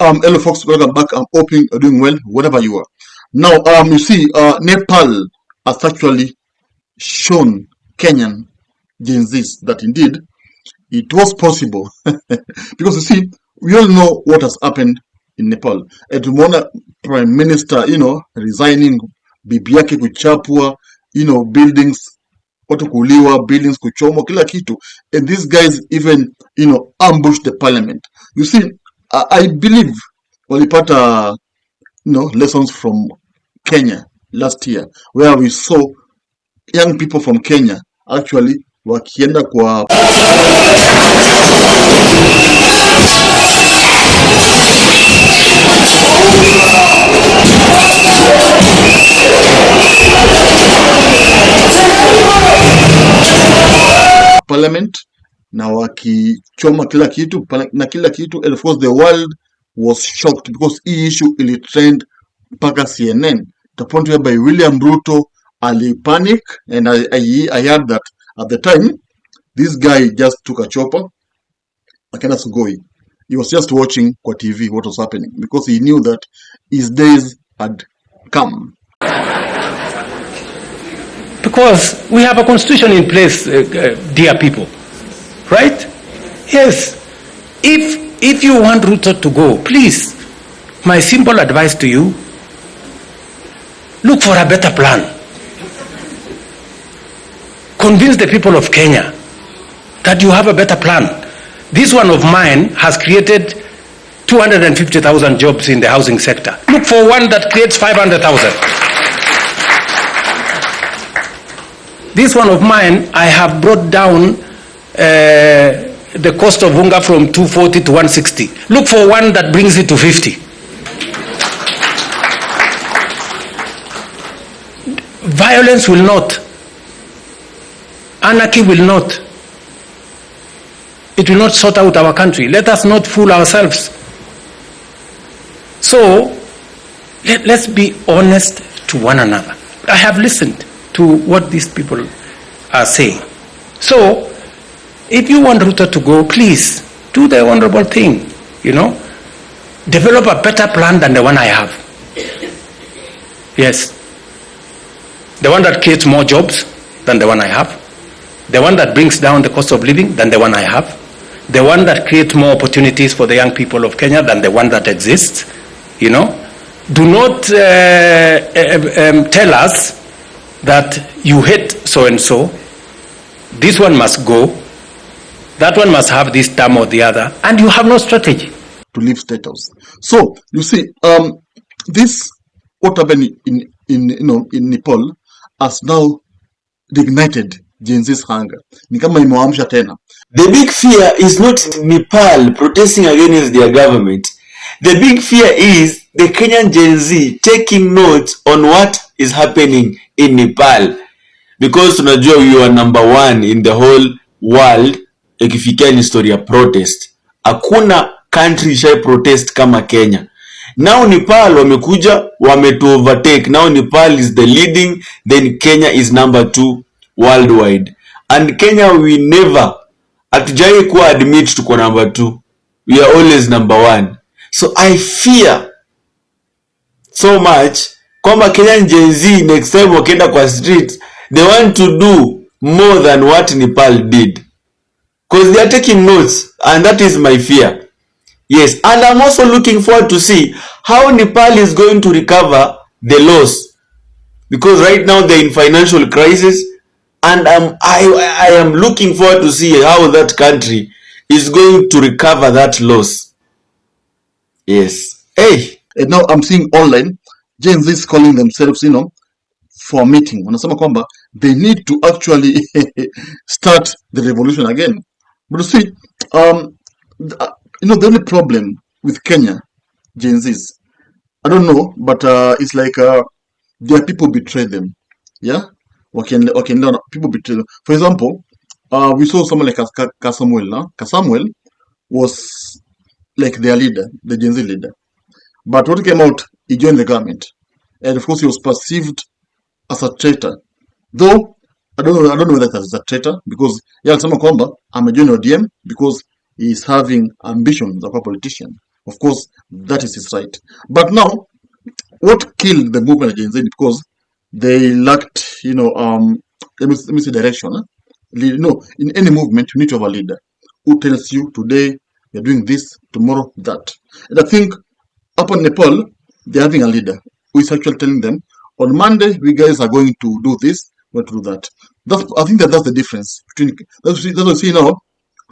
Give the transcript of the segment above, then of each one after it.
hello folks, welcome back. I'm hoping you're doing well, whatever you are. Now, you see, Nepal has actually shown Kenyan Gen Zs that indeed it was possible. Because you see, we all know what has happened in Nepal. Tumeona Prime Minister, resigning, bibi yake kuchapwa, buildings, watu kuliwa, buildings kuchomwa, kila kitu. And these guys even, ambushed the parliament. You see, I believe walipata lessons from Kenya last year, where we saw young people from Kenya actually wakienda kwa parliament na wakichoma kila kitu na kila kitu, and of course the world was shocked because hii issue ili trend mpaka CNN, the point whereby William Ruto ali panic, and I heard that at the time this guy just took a chopper akaenda Sugoi. He was just watching kwa TV what was happening because he knew that his days had come. Because we have a constitution in place, dear people, right? Yes. If you want Ruto to go, please, my simple advice to you, look for a better plan. Convince the people of Kenya that you have a better plan. This one of mine has created 250,000 jobs in the housing sector. Look for one that creates 500,000. This one of mine, I have brought down the cost of unga from 240 to 160. Look for one that brings it to 50. Violence will not. Anarchy will not. It will not sort out our country. Let us not fool ourselves. So, let's be honest to one another. I have listened to what these people are saying. So, if you want Ruto to go, please do the honorable thing, Develop a better plan than the one I have. Yes. The one that creates more jobs than the one I have. The one that brings down the cost of living than the one I have. The one that creates more opportunities for the young people of Kenya than the one that exists. Do not tell us that you hate so-and-so. This one must go. That one must have this term or the other. And you have no strategy. To leave Statehouse. So, you see, this, what happened in Nepal has now ignited Gen Z's hunger. Ni kama imeamsha tena. The big fear is not Nepal protesting against their government. The big fear is the Kenyan Gen Z taking notes on what is happening in Nepal. Because tunajua you are number one in the whole world ikifikia ni story ya protest. Hakuna country shai protest kama Kenya. Now Nepal wamekuja wametu overtake. Now Nepal is the leading, then Kenya is number 2 worldwide. And Kenya we never hatujai kuwa admit tuko number 2. We are always number 1. So I fear so much kwamba Kenyan Gen Z next time wakienda kwa street they want to do more than what Nepal did. Because they are taking notes, and that is my fear. Yes, and I'm also looking forward to see how Nepal is going to recover the loss. Because right now they're in financial crisis, and I am looking forward to see how that country is going to recover that loss. Yes. Hey. And now I'm seeing online, Gen Z calling themselves, for a meeting. Wanasema kwamba they need to actually start the revolution again. But you see, the only problem with Kenya Gen Zs, I don't know, but it's like their people betray them. Yeah, people betray them. For example, we saw someone like Kasamuel. Kasamuel was like their leader, the Gen Z leader. But what came out, he joined the government, and of course he was perceived as a traitor. Though I don't know whether that's a traitor, because alisema kwamba amejoin ODM because he is having ambitions of a politician. Of course, that is his right. But now, what killed the movement against it? Because they lacked, let me say direction. Huh? In any movement, you need to have a leader who tells you today you're doing this, tomorrow that. And I think up in Nepal, they're having a leader who is actually telling them, on Monday, we guys are going to do this, we're going to do that. I think that's the difference between. That's what we see now.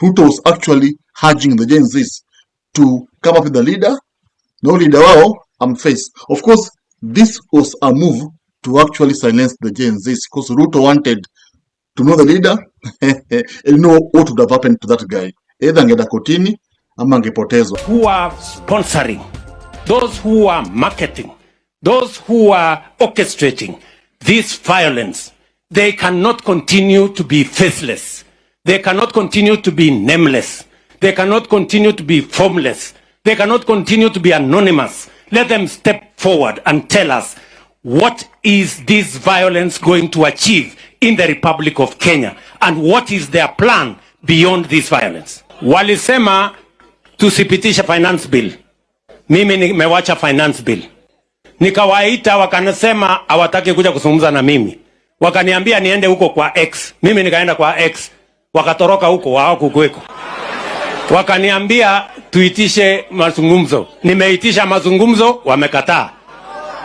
Ruto was actually urging the Gen Zs to come up with a leader. No leader, wow, I'm faced. Of course, this was a move to actually silence the Gen Zs because Ruto wanted to know the leader and know what would have happened to that guy. Either angeenda kotini ama angepotezwa. Who are sponsoring, those who are marketing, those who are orchestrating this violence, they cannot continue to be faceless. They cannot continue to be nameless. They cannot continue to be formless. They cannot continue to be anonymous. Let them step forward and tell us, what is this violence going to achieve in the Republic of Kenya? And what is their plan beyond this violence? Walisema tusipitisha finance bill. Mimi nimewacha finance bill. Nikawaita wakanasema hawataki kuja kuzungumza na mimi. Wakaniambia niende huko kwa X. Mimi nikaenda kwa X. Wakatoroka huko hawakukweko. Wakaniambia tuitishe mazungumzo. Nimeitisha mazungumzo, wamekataa.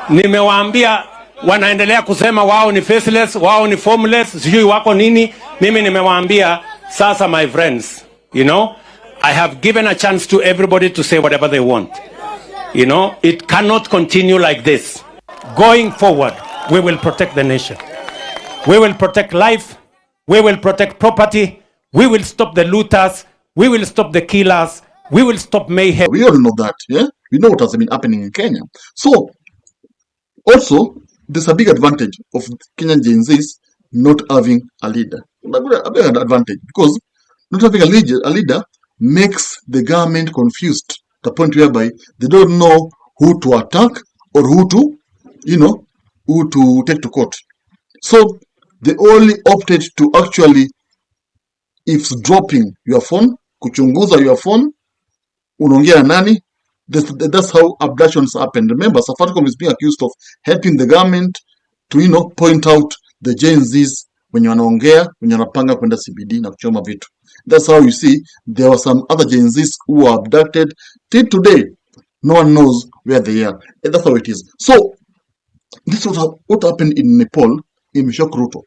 Nimewaambia wanaendelea kusema wao ni faceless, wao ni formless, sijui wako nini. Mimi nimewaambia sasa, my friends, I have given a chance to everybody to say whatever they want. It cannot continue like this. Going forward, we will protect the nation. We will protect life. We will protect property. We will stop the looters. We will stop the killers. We will stop mayhem. We all know that, yeah? We know what has been happening in Kenya. So, also, there's a big advantage of Kenyan Gen Zs not having a leader. A big advantage, because not having a leader makes the government confused to the point whereby they don't know who to attack or who to take to court. So, they only opted to actually eavesdropping your phone, kuchunguza your phone, unaongea nani. That's how abductions happen. Remember, Safaricom is being accused of helping the government to point out the Gen Zs when wanaongea, when wanapanga kwenda CBD na kuchoma vitu. That's how you see there were some other Gen Zs who were abducted. Till today, no one knows where they are. And that's how it is. So, this is what happened in Nepal, in Mishok Ruto.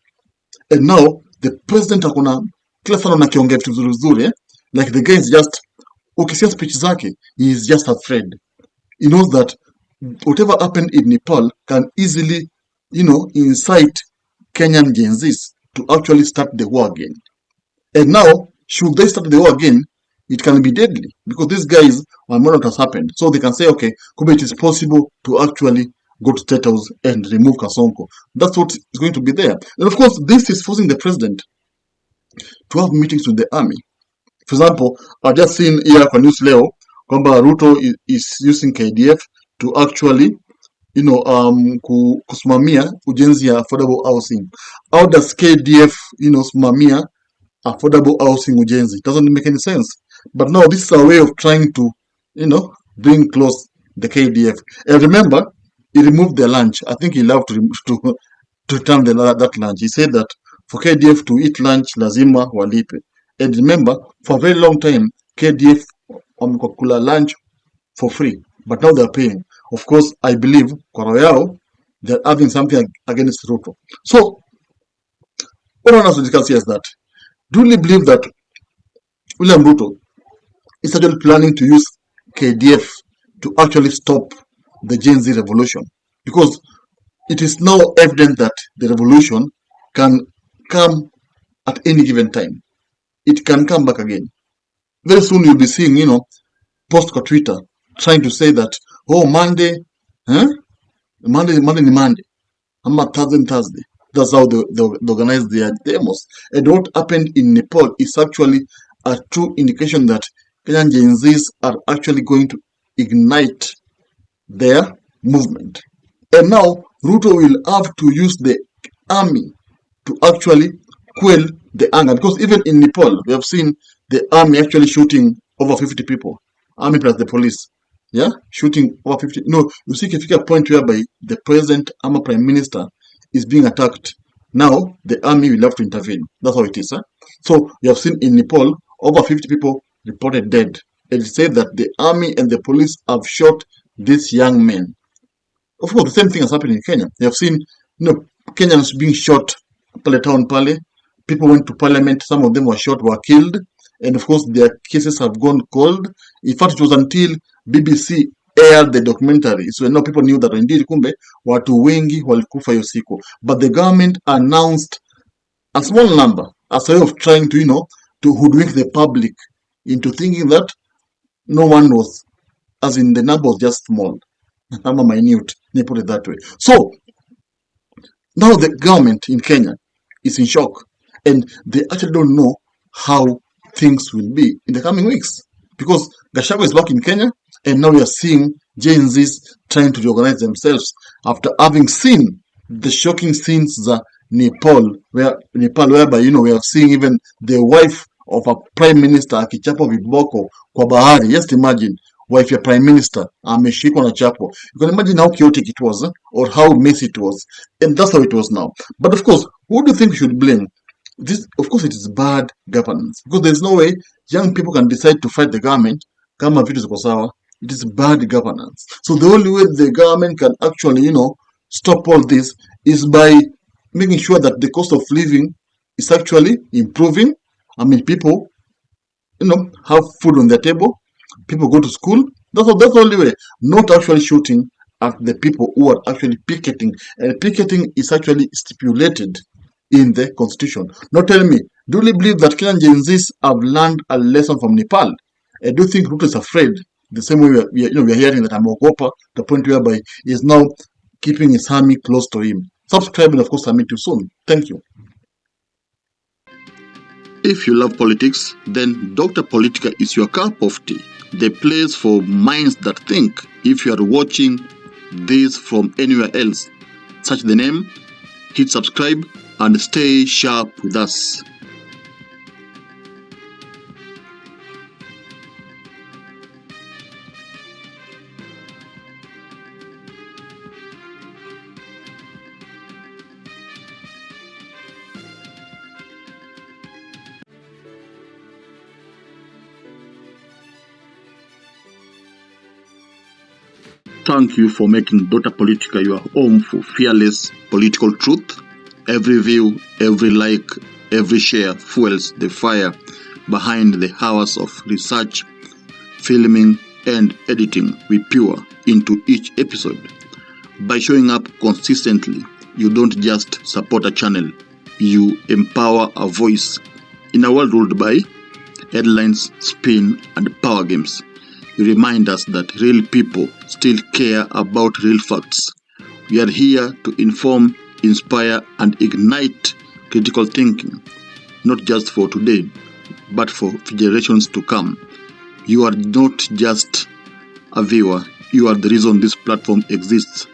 And now, the president akona kila sana nakiongea vitu vizuri, like the guy is just, ukisikia speech zake, he is just afraid. He knows that whatever happened in Nepal can easily, incite Kenyan Gen Zs to actually start the war again. And now, should they start the war again, it can be deadly, because these guys will know what has happened. So they can say, okay, it is possible to actually go to Statehouse and remove Kasongo. That's what is going to be there. And of course, this is forcing the president to have meetings with the army. For example, I've just seen here on news leo kwamba Ruto is using KDF to actually, kusimamia ujenzi ya affordable housing. How does KDF, simamia affordable housing ujenzi? It doesn't make any sense. But now this is a way of trying to, bring close the KDF. And remember, he removed the lunch. I think he loved to return that lunch. He said that for KDF to eat lunch, lazima walipe. And remember, for a very long time, KDF wamekula lunch for free. But now they're paying. Of course, I believe, kwa roho yao, they're having something against Ruto. So, what I want us to discuss here is that, do you believe that William Ruto is actually planning to use KDF to actually stop the Gen Z revolution? Because it is now evident that the revolution can come at any given time. It can come back again. Very soon you'll be seeing, post on Twitter trying to say that, Monday, Monday ni Monday, ama Thursday. That's how they organize their demos. And what happened in Nepal is actually a true indication that Kenyan Gen Zs are actually going to ignite their movement. And now Ruto will have to use the army to actually quell the anger, because even in Nepal we have seen the army actually shooting over 50 people, army plus the police. yeah, shooting over 50. No, you see, if you get a point whereby the president or prime minister is being attacked, now the army will have to intervene. That's how it is. Huh? So you have seen in Nepal, over 50 people reported dead. It said that the army and the police have shot these young men. Of course, the same thing has happened in Kenya. You have seen, Kenyans being shot, Pale town Pale. People went to parliament. Some of them were shot, were killed, and of course, their cases have gone cold. In fact, it was until BBC aired the documentary, so now people knew that indeed, kumbe watu wengi walikufa hiyo siku. But the government announced a small number as a way of trying to, to hoodwink the public into thinking that no one was, as in the number was just small. I'm a minute, they put it that way. So now the government in Kenya is in shock, and they actually don't know how things will be in the coming weeks, because Gachagua is back in Kenya, and now we are seeing Gen Zs trying to reorganize themselves after having seen the shocking scenes that Nepal, whereby we are seeing even the wife of a prime minister akichapa viboko kwa bahari. Just imagine, wife ya prime minister ameshikwa na chapo. You can imagine how chaotic it was, or how messy it was, and that's how it was now. But of course, who do you think we should blame? This, of course, it is bad governance, because there's no way young people can decide to fight the government kama vitu ziko sawa. It is bad governance. So the only way the government can actually, stop all this is by making sure that the cost of living is actually improving. I mean, people, have food on their table. People go to school. That's the only way. Not actually shooting at the people who are actually picketing. And picketing is actually stipulated in the constitution. Now tell me, do you believe that Kenyan Gen Zs have learned a lesson from Nepal? I do think Ruto is afraid. The same way we are hearing that Amogopa, the point whereby he is now keeping his army close to him. Subscribe and of course submit you soon. Thank you. If you love politics, then Dr. Politica is your cup of tea. The place for minds that think. If you are watching this from anywhere else, search the name, hit subscribe, and stay sharp with us. Thank you for making Dr. Politica your home for fearless political truth. Every view, every like, every share fuels the fire behind the hours of research, filming, and editing we pour into each episode. By showing up consistently, you don't just support a channel, you empower a voice. In a world ruled by headlines, spin, and power games, you remind us that real people still care about real facts. We are here to inform, inspire, and ignite critical thinking, not just for today, but for generations to come. You are not just a viewer, you are the reason this platform exists.